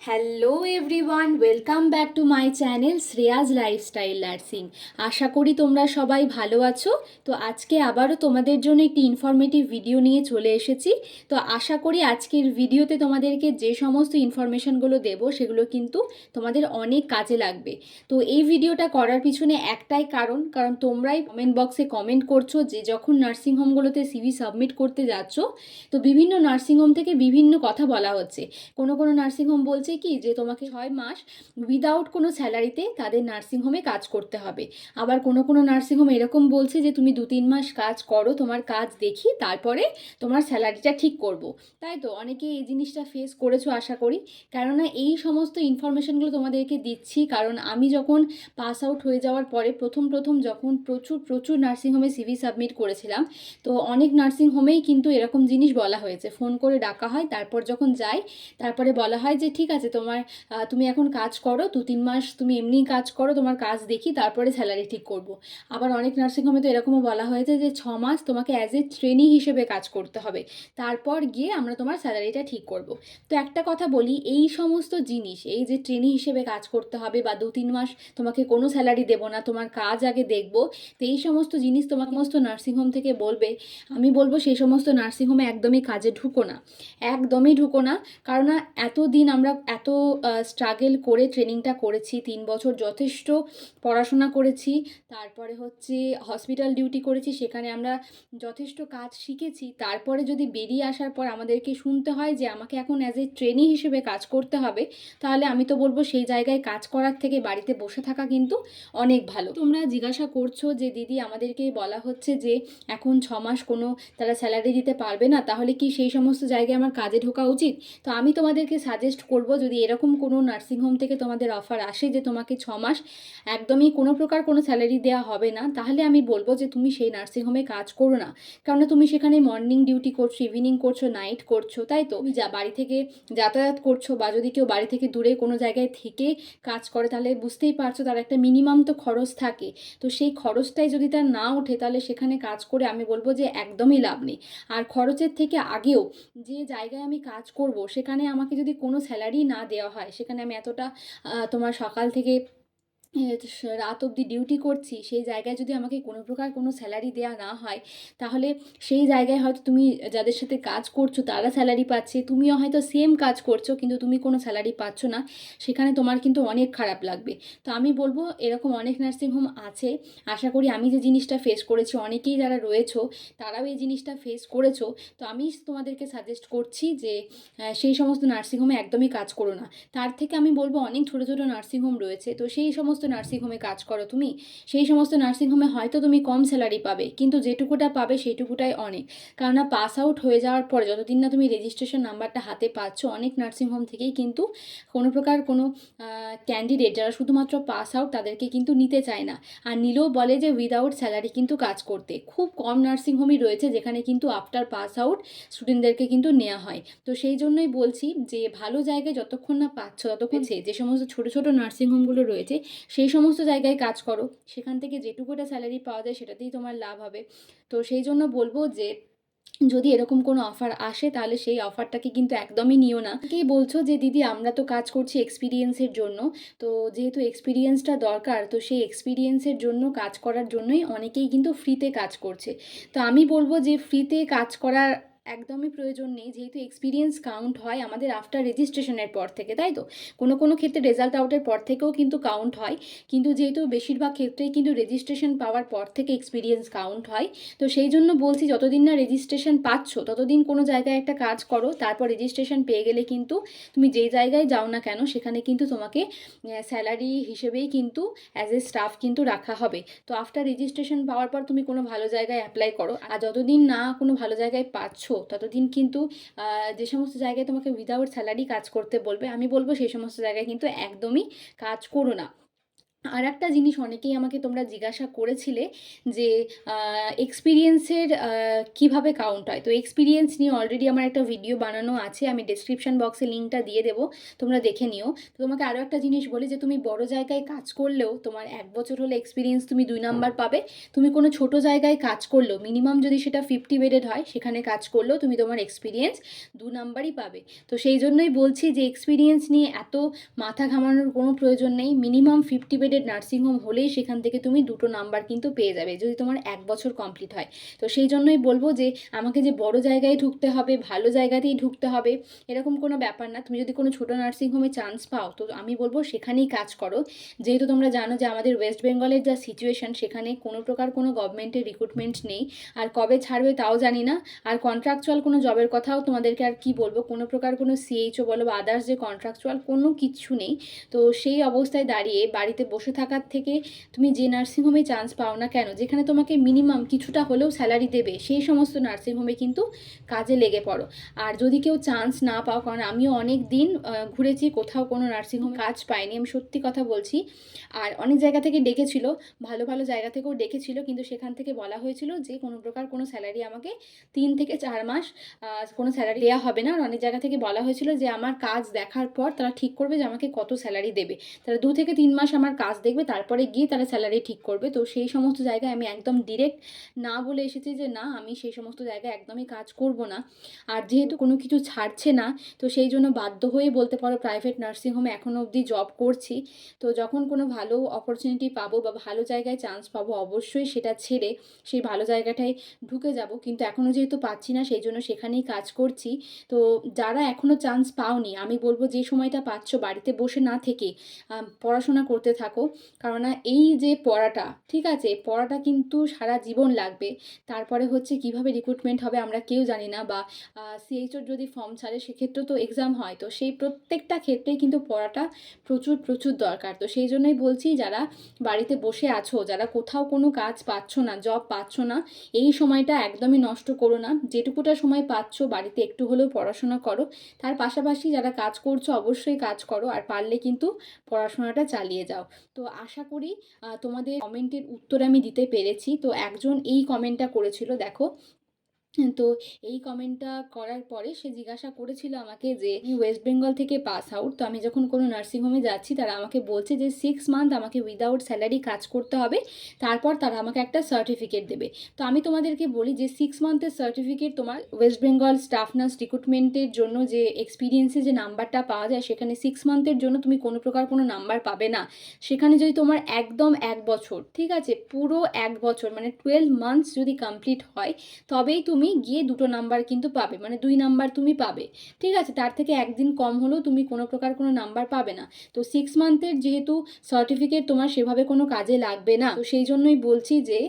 Hello everyone, welcome back to my channel Shreya's lifestyle nursing. আশা করি তোমরা সবাই ভালো আছো। তো আজকে আবারও তোমাদের জন্য একটি ইনফরমেটিভ ভিডিও নিয়ে চলে এসেছি। তো আশা করি আজকের ভিডিওতে তোমাদেরকে যে সমস্ত ইনফরমেশনগুলো দেব সেগুলো কিন্তু তোমাদের অনেক কাজে লাগবে। তো এই ভিডিওটা করার পিছনে একটাই কারণ তোমরাই কমেন্ট বক্সে কমেন্ট করছো যে যখন নার্সিংহোমগুলোতে সিভি সাবমিট করতে যাচ্ছ, তো বিভিন্ন নার্সিংহোম থেকে বিভিন্ন কথা বলা হচ্ছে। কোনো কোনো নার্সিংহোম বলছে কি যে তোমাকে 6 মাস উইদাউট কোনো স্যালারিতে তাদের নার্সিংহোমে কাজ করতে হবে। আবার কোনো কোনো নার্সিংহোম এরকম বলছে যে তুমি 2-3 মাস কাজ করো, তোমার কাজ দেখি তারপরে তোমার স্যালারিটা ঠিক করব। তাই তো অনেকে এই জিনিসটা ফেস করেছো আশা করি। কেননা এই সমস্ত ইনফরমেশনগুলো তোমাদেরকে দিচ্ছি কারণ আমি যখন পাস আউট হয়ে যাওয়ার পরে প্রথম যখন প্রচুর প্রচুর নার্সিংহোমে সিভি সাবমিট করেছিলাম, তো অনেক নার্সিংহোমেই কিন্তু এরকম জিনিস বলা হয়েছে, ফোন করে ডাকা হয়, তারপর যখন যাই তারপরে বলা হয় যে ঠিক আছে তুমি এখন কাজ করো, 2-3 মাস তুমি এমনিই কাজ করো, তোমার কাজ দেখি তারপরে স্যালারি ঠিক করব। আবার অনেক নার্সিংহোমে তো এরকমও বলা হয়েছে যে 6 মাস তোমাকে অ্যাজ এ ট্রেনি হিসেবে কাজ করতে হবে, তারপর গিয়ে আমরা তোমার স্যালারিটা ঠিক করব। তো একটা কথা বলি, এই সমস্ত জিনিস, এই যে ট্রেনি হিসেবে কাজ করতে হবে বা 2-3 মাস তোমাকে কোনো স্যালারি দেবো না, তোমার কাজ আগে দেখবো, তো এই সমস্ত জিনিস তোমাকে সমস্ত নার্সিংহোম থেকে বলবে, আমি বলবো সেই সমস্ত নার্সিংহোমে একদমই কাজে ঢুকো না, একদমই ঢুকো না। কারণ এতদিন আমরা এত স্ট্রাগল করে ট্রেনিংটা করেছি, 3 বছর যথেষ্ট পড়াশোনা করেছি, তারপরে হচ্ছে হসপিটাল ডিউটি করেছি, সেখানে আমরা যথেষ্ট কাজ শিখেছি, তারপরে যদি বেরিয়ে আসার পর আমাদেরকে শুনতে হয় যে আমাকে এখন অ্যাজ এ ট্রেনি হিসেবে কাজ করতে হবে, তাহলে আমি তো বলবো সেই জায়গায় কাজ করার থেকে বাড়িতে বসে থাকা কিন্তু অনেক ভালো। তোমরা জিজ্ঞাসা করছো যে দিদি আমাদেরকে বলা হচ্ছে যে এখন 6 মাস কোনো তারা স্যালারি দিতে পারবে না, তাহলে কি সেই সমস্ত জায়গায় আমার কাজে ঢোকা উচিত? তো আমি তোমাদেরকে সাজেস্ট করব, যদি এরকম কোনো নার্সিংহোম থেকে তোমাদের অফার আসে যে তোমাকে 6 মাস একদমই কোনো প্রকার কোনো স্যালারি দেওয়া হবে না, তাহলে আমি বলবো যে তুমি সেই নার্সিংহোমে কাজ করো না। কারণ তুমি সেখানে মর্নিং ডিউটি করছো, ইভিনিং করছো, নাইট করছো, তাই তো তুমি যা বাড়ি থেকে যাতায়াত করছো, বা যদি কেউ বাড়ি থেকে দূরে কোনো জায়গায় থেকে কাজ করে তাহলে বুঝতেই পারছো তার একটা মিনিমাম তো খরচ থাকে। তো সেই খরচটাই যদি তার না ওঠে তাহলে সেখানে কাজ করে আমি বলবো যে একদমই লাভ নেই। আর খরচের থেকে আগেও যে জায়গায় আমি কাজ করব সেখানে আমাকে যদি কোনো স্যালারি না দেওয়া হয়, সেখানে আমি এতটা তোমার সকাল থেকে রাত অবধি ডিউটি করছি, সেই জায়গায় যদি আমাকে কোনো প্রকার কোনো স্যালারি দেওয়া না হয়, তাহলে সেই জায়গায় হয়তো তুমি যাদের সাথে কাজ করছো তারা স্যালারি পাচ্ছে, তুমিও হয়তো সেম কাজ করছো কিন্তু তুমি কোনো স্যালারি পাচ্ছ না, সেখানে তোমার কিন্তু অনেক খারাপ লাগবে। তো আমি বলবো এরকম অনেক নার্সিংহোম আছে, আশা করি আমি যে জিনিসটা ফেস করেছি অনেকেই যারা রয়েছো তারাও এই জিনিসটা ফেস করেছো। তো আমি তোমাদেরকে সাজেস্ট করছি যে সেই সমস্ত নার্সিংহোমে একদমই কাজ করো না। তার থেকে আমি বলবো অনেক ছোটো ছোটো নার্সিংহোম রয়েছে, তো সেই সমস্ত নার্সিংহোমে কাজ করো তুমি। সেই সমস্ত নার্সিংহোমে হয়তো তুমি কম স্যালারি পাবে, কিন্তু যেটুকুটা পাবে সেইটুকুটাই অনেক। কেননা পাস আউট হয়ে যাওয়ার পরে যতদিন না তুমি রেজিস্ট্রেশন নাম্বারটা হাতে পাচ্ছ, অনেক নার্সিংহোম থেকেই কিন্তু কোনো প্রকার কোনো ক্যান্ডিডেট যারা শুধুমাত্র পাস আউট তাদেরকে কিন্তু নিতে চায় না। আর নিলেও বলে যে উইদাউট স্যালারি কিন্তু কাজ করতে। খুব কম নার্সিংহোমই রয়েছে যেখানে কিন্তু আফটার পাস আউট স্টুডেন্টদেরকে কিন্তু নেওয়া হয়। তো সেই জন্যই বলছি যে ভালো জায়গায় যতক্ষণ না পাচ্ছ ততক্ষণ যে সমস্ত ছোটো ছোটো নার্সিংহোমগুলো রয়েছে সেই সমস্ত জায়গায় কাজ করো, সেখান থেকে যেটুকুটা স্যালারি পাওয়া যায় সেটাতেই তোমার লাভ হবে। তো সেই জন্য বলবো যে যদি এরকম কোনো অফার আসে তাহলে সেই অফারটাকে কিন্তু একদমই নিও না। কে বলছো যে দিদি আমরা তো কাজ করছি এক্সপিরিয়েন্সের জন্য, তো যেহেতু এক্সপিরিয়েন্সটা দরকার, তো সেই এক্সপিরিয়েন্সের জন্য কাজ করার জন্যই অনেকেই কিন্তু ফ্রিতে কাজ করছে। তো আমি বলবো যে ফ্রিতে কাজ করার একদমই প্রয়োজন নেই, যেহেতু এক্সপিরিয়েন্স কাউন্ট হয় আমাদের আফটার রেজিস্ট্রেশনের পর থেকে, তাই তো কোনো কোনো ক্ষেত্রে রেজাল্ট আউটের পর থেকেও কিন্তু কাউন্ট হয়, কিন্তু যেহেতু বেশিরভাগ ক্ষেত্রেই কিন্তু রেজিস্ট্রেশন পাওয়ার পর থেকে এক্সপিরিয়েন্স কাউন্ট হয়। তো সেই জন্য বলছি যতদিন না রেজিস্ট্রেশন পাচ্ছ ততদিন কোনো জায়গায় একটা কাজ করো, তারপর রেজিস্ট্রেশন পেয়ে গেলে কিন্তু তুমি যেই জায়গায় যাও না কেন সেখানে কিন্তু তোমাকে স্যালারি হিসেবেই কিন্তু অ্যাজ এ স্টাফ কিন্তু রাখা হবে। তো আফটার রেজিস্ট্রেশন পাওয়ার পর তুমি কোনো ভালো জায়গায় অ্যাপ্লাই করো, আর যতদিন না কোনো ভালো জায়গায় পাচ্ছ ততদিন কিন্তু যে সমস্ত জায়গায় তোমাকে উইদাউট স্যালারি কাজ করতে বলবে, আমি বলবো সেই সমস্ত জায়গায় কিন্তু একদমই কাজ করো না। আর একটা জিনিস অনেকেই আমাকে তোমরা জিজ্ঞাসা করেছিলে যে এক্সপিরিয়েন্সের কিভাবে কাউন্ট হয়। তো এক্সপিরিয়েন্স নিয়ে অলরেডি আমার একটা ভিডিও বানানো আছে, আমি ডেসক্রিপশন বক্সে লিঙ্কটা দিয়ে দেবো, তোমরা দেখে নিও। তো তোমাকে আরও একটা জিনিস বলি যে তুমি বড় জায়গায় কাজ করলেও তোমার 1 বছর হলে এক্সপিরিয়েন্স তুমি 2 নাম্বার পাবে। তুমি কোনো ছোট জায়গায় কাজ করলেও মিনিমাম যদি সেটা 50 বেডেড হয় সেখানে কাজ করলেও তুমি তোমার এক্সপিরিয়েন্স 2 নাম্বারই পাবে। তো সেই জন্যই বলছি যে এক্সপিরিয়েন্স নিয়ে এত মাথা ঘামানোর কোনো প্রয়োজন নেই। মিনিমাম 50 বেডেড নার্সিংহোম হলেই সেখান থেকে তুমি 2 নাম্বার কিন্তু পেয়ে যাবে যদি তোমার 1 বছর কমপ্লিট হয়। তো সেই জন্যই বলবো যে আমাকে যে বড় জায়গায় ঢুকতে হবে, ভালো জায়গাতেই ঢুকতে হবে, এরকম কোনো ব্যাপার না। তুমি যদি কোনো ছোটো নার্সিংহোমে চান্স পাও তো আমি বলবো সেখানেই কাজ করো। যেহেতু তোমরা জানো যে আমাদের ওয়েস্ট বেঙ্গলের যা সিচুয়েশান, সেখানে কোনো প্রকার কোনো গভর্নমেন্টের রিক্রুটমেন্ট নেই, আর কবে ছাড়বে তাও জানি না। আর কন্ট্রাকচুয়াল কোনো জবের কথাও তোমাদেরকে আর কি বলবো, কোনো প্রকার কোনো সিএইচও বলো বা আদার্স যে কন্ট্রাকচুয়াল কোনো কিছু নেই। তো সেই অবস্থায় দাঁড়িয়ে বাড়িতে বসে থাকার থেকে তুমি যে নার্সিংহোমে চান্স পাও না কেন, যেখানে তোমাকে মিনিমাম কিছুটা হলেও স্যালারি দেবে, সেই সমস্ত নার্সিংহোমে কিন্তু কাজে লেগে পড়ো। আর যদি কেউ চান্স না পাও, কারণ আমিও অনেক দিন ঘুরেছি, কোথাও কোনো নার্সিংহোমে কাজ পাইনি, আমি সত্যি কথা বলছি। আর অনেক জায়গা থেকে ডেকেছিল, ভালো ভালো জায়গা থেকেও ডেকেছিল, কিন্তু সেখান থেকে বলা হয়েছিল যে কোনো প্রকার কোনো স্যালারি আমাকে 3 থেকে 4 মাস কোনো স্যালারি দেওয়া হবে না। আর অনেক জায়গা থেকে বলা হয়েছিল যে আমার কাজ দেখার পর তারা ঠিক করবে যে আমাকে কত স্যালারি দেবে, তারা 2 থেকে 3 মাস আমার কাজ দেখবে, তারপরে গিয়ে তারা স্যালারি ঠিক করবে। তো সেই সমস্ত জায়গায় আমি একদম ডিরেক্ট না বলে এসেছি যে না, আমি সেই সমস্ত জায়গায় একদমই কাজ করব না। আর যেহেতু কোনো কিছু ছাড়ছে না, তো সেই জন্য বাধ্য হয়ে বলতে পারো প্রাইভেট নার্সিংহোমে এখনও অবধি জব করছি। তো যখন কোনো ভালো অপরচুনিটি পাবো বা ভালো জায়গায় চান্স পাবো, অবশ্যই সেটা ছেড়ে সেই ভালো জায়গাটায় ঢুকে যাব। কিন্তু এখনও যেহেতু পাচ্ছি না, সেই জন্য সেখানেই কাজ করছি। তো যারা এখনও চান্স পাওনি, আমি বলবো যে সময়টা পাচ্ছ বাড়িতে বসে না থেকে পড়াশোনা করতে থাকো। কেননা এই যে পড়াটা, ঠিক আছে, পড়াটা কিন্তু সারা জীবন লাগবে। তারপরে হচ্ছে কিভাবে রিক্রুটমেন্ট হবে আমরা কেউ জানি না, বা সিএইচওর যদি ফর্ম ছাড়ে সেক্ষেত্রেও তো এক্সাম হয়। তো সেই প্রত্যেকটা ক্ষেত্রেই কিন্তু পড়াটা প্রচুর প্রচুর দরকার। তো সেই জন্যই বলছি, যারা বাড়িতে বসে আছো, যারা কোথাও কোনো কাজ পাচ্ছ না, জব পাচ্ছ না, এই সময়টা একদমই নষ্ট করো না। যেটুকুটা সময় পাচ্ছ বাড়িতে একটু হলেও পড়াশোনা করো। তার পাশাপাশি যারা কাজ করছো অবশ্যই কাজ করো, আর পারলে কিন্তু পড়াশোনাটা চালিয়ে যাও। তো আশা করি তোমাদের কমেন্টের উত্তর আমি দিতে পেরেছি। তো একজন এই কমেন্টটা করেছিল, দেখো। তো এই কমেন্টটা করার পরে সে জিজ্ঞাসা করেছিল আমাকে যে ওয়েস্ট বেঙ্গল থেকে পাস আউট, তো আমি যখন কোনো নার্সিংহোমে যাচ্ছি তারা আমাকে বলছে যে 6 মান্থ আমাকে উইদাউট স্যালারি কাজ করতে হবে, তারপর তারা আমাকে একটা সার্টিফিকেট দেবে। তো আমি তোমাদেরকে বলি যে 6 মান্থের সার্টিফিকেট তোমার ওয়েস্ট বেঙ্গল স্টাফ নার্স রিক্রুটমেন্টের জন্য যে এক্সপিরিয়েন্সে যে নাম্বারটা পাওয়া যায়, সেখানে 6 মান্থের জন্য তুমি কোনো প্রকার কোনো নাম্বার পাবে না। সেখানে যদি তোমার একদম 1 বছর, ঠিক আছে, পুরো 1 বছর মানে 12 মান্থস যদি কমপ্লিট হয়, তবেই তুমি গিয়ে 2 নাম্বার কিন্তু পাবে, মানে 2 নাম্বার তুমি পাবে, ঠিক আছে। তার থেকে একদিন কম হলেও তুমি কোনো প্রকার কোনো নাম্বার পাবে না। তো 6 মান্থের যেহেতু সার্টিফিকেট তোমার সেভাবে কোনো কাজে লাগবে না, তো সেই জন্যই বলছি যে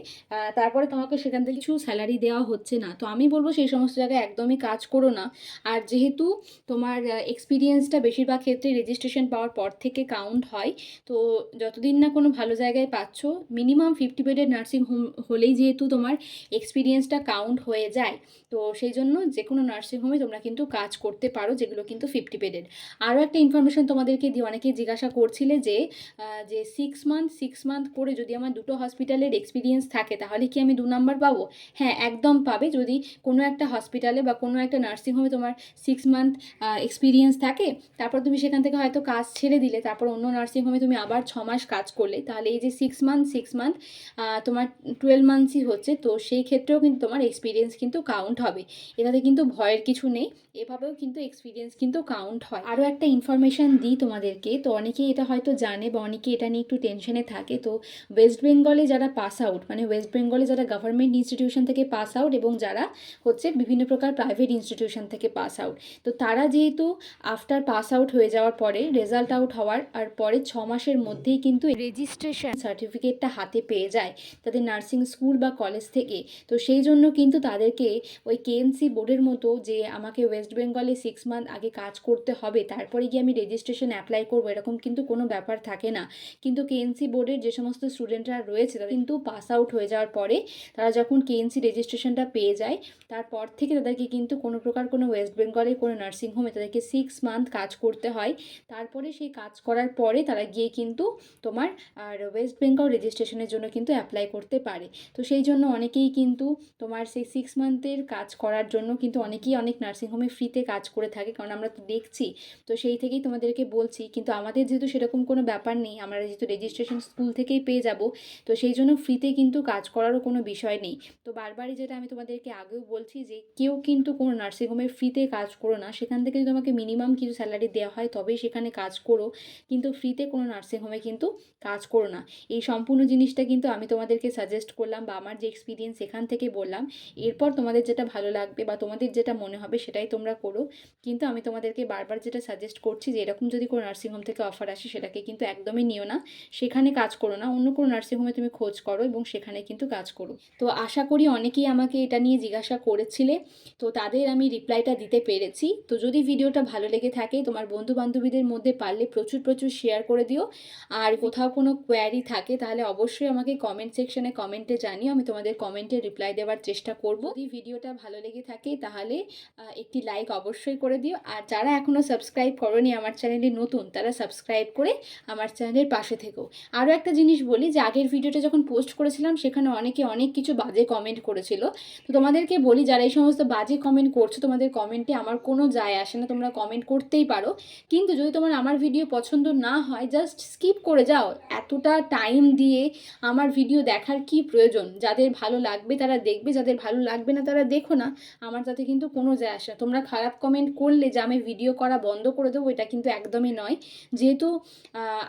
তারপরে তোমাকে সেখান থেকে কিছু স্যালারি দেওয়া হচ্ছে না। তো আমি বলবো সেই সমস্ত জায়গায় একদমই কাজ করো না। আর যেহেতু তোমার এক্সপিরিয়েন্সটা বেশিরভাগ ক্ষেত্রে রেজিস্ট্রেশন পাওয়ার পর থেকে কাউন্ট হয়, তো যতদিন না কোনো ভালো জায়গায় পাচ্ছ, মিনিমাম 50 বেডের নার্সিং হোম হলেই যেহেতু তোমার এক্সপিরিয়েন্সটা কাউন্ট হয়ে যায়, তো সেই জন্য যে কোনো নার্সিংহোমে তোমরা কিন্তু কাজ করতে পারো, যেগুলো কিন্তু 50 বেডেড। আরও একটা ইনফরমেশন তোমাদেরকে দিয়ে, অনেকেই জিজ্ঞাসা করছিলে যে 6 মান্থ করে যদি আমার 2 হসপিটালের এক্সপিরিয়েন্স থাকে তাহলে কি আমি 2 নাম্বার পাবো? হ্যাঁ, একদম পাবে। যদি কোনো একটা হসপিটালে বা কোনো একটা নার্সিংহোমে তোমার 6 মান্থ এক্সপিরিয়েন্স থাকে, তারপর তুমি সেখান থেকে হয়তো কাজ ছেড়ে দিলে, তারপর অন্য নার্সিংহোমে তুমি আবার 6 মাস কাজ করলে, তাহলে এই যে 6 মান্থ তোমার 12 মান্থসই হচ্ছে। তো সেই ক্ষেত্রেও কিন্তু তোমার এক্সপিরিয়েন্স কিন্তু কাউন্ট হবে, এটাতে কিন্তু ভয়ের কিছু নেই, এভাবেও কিন্তু এক্সপিরিয়েন্স কিন্তু কাউন্ট হয়। আরও একটা ইনফরমেশান দিই তোমাদেরকে, তো অনেকেই এটা হয়তো জানে বা অনেকে এটা নিয়ে একটু টেনশনে থাকে। তো ওয়েস্ট বেঙ্গলে যারা পাস আউট, মানে ওয়েস্ট বেঙ্গলে যারা গভর্নমেন্ট ইনস্টিটিউশন থেকে পাস আউট এবং যারা হচ্ছে বিভিন্ন প্রকার প্রাইভেট ইনস্টিটিউশন থেকে পাস আউট, তো তারা যেহেতু আফটার পাস আউট হয়ে যাওয়ার পরে, রেজাল্ট আউট হওয়ার আর পরে 6 মাসের মধ্যেই কিন্তু রেজিস্ট্রেশন সার্টিফিকেটটা হাতে পেয়ে যায় তাদের নার্সিং স্কুল বা কলেজ থেকে। তো সেই জন্য কিন্তু তাদেরকে ওই কেএমসি বোর্ডের মতো যে আমাকে ওয়েস্ট ওয়েস্ট বেঙ্গলে 6 মান্থ আগে কাজ করতে হবে, তারপরে গিয়ে আমি রেজিস্ট্রেশন অ্যাপ্লাই করবো, এরকম কিন্তু কোনো ব্যাপার থাকে না। কিন্তু কেএনসি বোর্ডের যে সমস্ত স্টুডেন্টরা রয়েছে তারা কিন্তু পাস আউট হয়ে যাওয়ার পরে তারা যখন কেএনসি রেজিস্ট্রেশনটা পেয়ে যায়, তারপর থেকে তাদেরকে কিন্তু কোনো প্রকার কোনো ওয়েস্ট বেঙ্গলে কোনো নার্সিংহোমে তাদেরকে 6 মান্থ কাজ করতে হয়। তারপরে সেই কাজ করার পরে তারা গিয়ে কিন্তু তোমার আর ওয়েস্ট বেঙ্গল রেজিস্ট্রেশনের জন্য কিন্তু অ্যাপ্লাই করতে পারে। তো সেই জন্য অনেকেই কিন্তু তোমার সেই 6 মান্থের কাজ করার জন্য কিন্তু অনেকেই অনেক নার্সিংহোমে ফ্রিতে কাজ করে থাকে, কারণ আমরা তো দেখছি। তো সেই থেকেই তোমাদেরকে বলছি, কিন্তু আমাদের যেহেতু সেরকম কোনো ব্যাপার নেই, আমরা যেহেতু রেজিস্ট্রেশন স্কুল থেকেই পেয়ে যাব, তো সেই জন্য ফ্রিতে কিন্তু কাজ করারও কোনো বিষয় নেই। তো বারবারই যেটা আমি তোমাদেরকে আগেও বলছি যে কেউ কিন্তু কোনো নার্সিংহোমে ফ্রিতে কাজ করো না, সেখান থেকে যদি তোমাকে মিনিমাম কিছু স্যালারি দেওয়া হয় তবেই সেখানে কাজ করো, কিন্তু ফ্রিতে কোনো নার্সিংহোমে কিন্তু কাজ করো না। এই সম্পূর্ণ জিনিসটা কিন্তু আমি তোমাদেরকে সাজেস্ট করলাম বা আমার যে এক্সপিরিয়েন্স সেখান থেকে বললাম। এরপর তোমাদের যেটা ভালো লাগবে বা তোমাদের যেটা মনে হবে সেটাই তোমরা করো, কিন্তু আমি তোমাদেরকে বারবার যেটা সাজেস্ট করছি যে এরকম যদি কোনো নার্সিংহোম থেকে অফার আসে সেটাকে কিন্তু একদমই নিও না, সেখানে কাজ করো না, অন্য কোনো নার্সিংহোমে তুমি খোঁজ করো এবং সেখানে কিন্তু কাজ করো। তো আশা করি অনেকেই আমাকে এটা নিয়ে জিজ্ঞাসা করেছিলে, তো তাদের আমি রিপ্লাইটা দিতে পেরেছি। তো যদি ভিডিওটা ভালো লেগে থাকে তোমার বন্ধু বান্ধবীদের মধ্যে পারলে প্রচুর প্রচুর শেয়ার করে দিও। আর কোথাও কোনো কোয়ারি থাকে তাহলে অবশ্যই আমাকে কমেন্ট সেকশনে কমেন্টে জানিও, আমি তোমাদের কমেন্টে রিপ্লাই দেওয়ার চেষ্টা করব। যদি ভিডিওটা ভালো লেগে থাকে তাহলে একটি লাইক অবশ্যই করে দিও। আর যারা এখনও সাবস্ক্রাইব করোনি আমার চ্যানেলে নতুন, তারা সাবস্ক্রাইব করে আমার চ্যানেলের পাশে থেকো। আরও একটা জিনিস বলি যে আগের ভিডিওটা যখন পোস্ট করেছিলাম সেখানে অনেকে অনেক কিছু বাজে কমেন্ট করেছিল। তো তোমাদেরকে বলি, যারা এই সমস্ত বাজে কমেন্ট করছো তোমাদের কমেন্টে আমার কোনো যায় আসে না, তোমরা কমেন্ট করতেই পারো, কিন্তু যদি তোমার আমার ভিডিও পছন্দ না হয় জাস্ট স্কিপ করে যাও। এতটা টাইম দিয়ে আমার ভিডিও দেখার কি প্রয়োজন? যাদের ভালো লাগবে তারা দেখবে, যাদের ভালো লাগবে না তারা দেখো না, আমার তাতে কিন্তু কোনো যায় আসে না। তোমরা খারাপ কমেন্ট করলে যে আমি ভিডিও করা বন্ধ করে দেবো এটা কিন্তু একদমই নয়। যেহেতু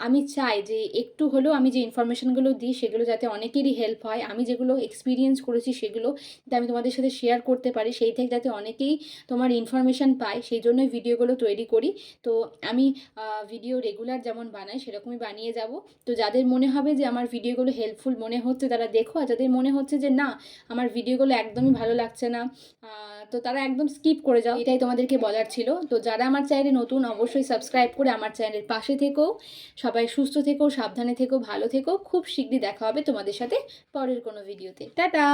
আমি চাই যে একটু হলেও আমি যে ইনফরমেশনগুলো দিই সেগুলো যাতে অনেকেরই হেল্প হয়, আমি যেগুলো এক্সপিরিয়েন্স করেছি সেগুলো যাতে আমি তোমাদের সাথে শেয়ার করতে পারি, সেই থেকে যাতে অনেকেই তোমার ইনফরমেশান পায় সেই জন্যই ভিডিওগুলো তৈরি করি। তো আমি ভিডিও রেগুলার যেমন বানাই সেরকমই বানিয়ে যাব। তো যাদের মনে হবে যে আমার ভিডিওগুলো হেল্পফুল মনে হচ্ছে তারা দেখো, আর যাদের মনে হচ্ছে যে না আমার ভিডিওগুলো একদমই ভালো লাগছে না তো তারা একদম স্কিপ করে যাও, এটাই তোমাদেরকে বলার ছিল। তো যারা আমার চ্যানেলে নতুন অবশ্যই সাবস্ক্রাইব করে আমার চ্যানেলের পাশে থেকো। সবাই সুস্থ থেকো, সাবধানে থেকো, ভালো থেকো। খুব শীঘ্রই দেখা হবে তোমাদের সাথে পরের কোনো ভিডিওতে। টাটা।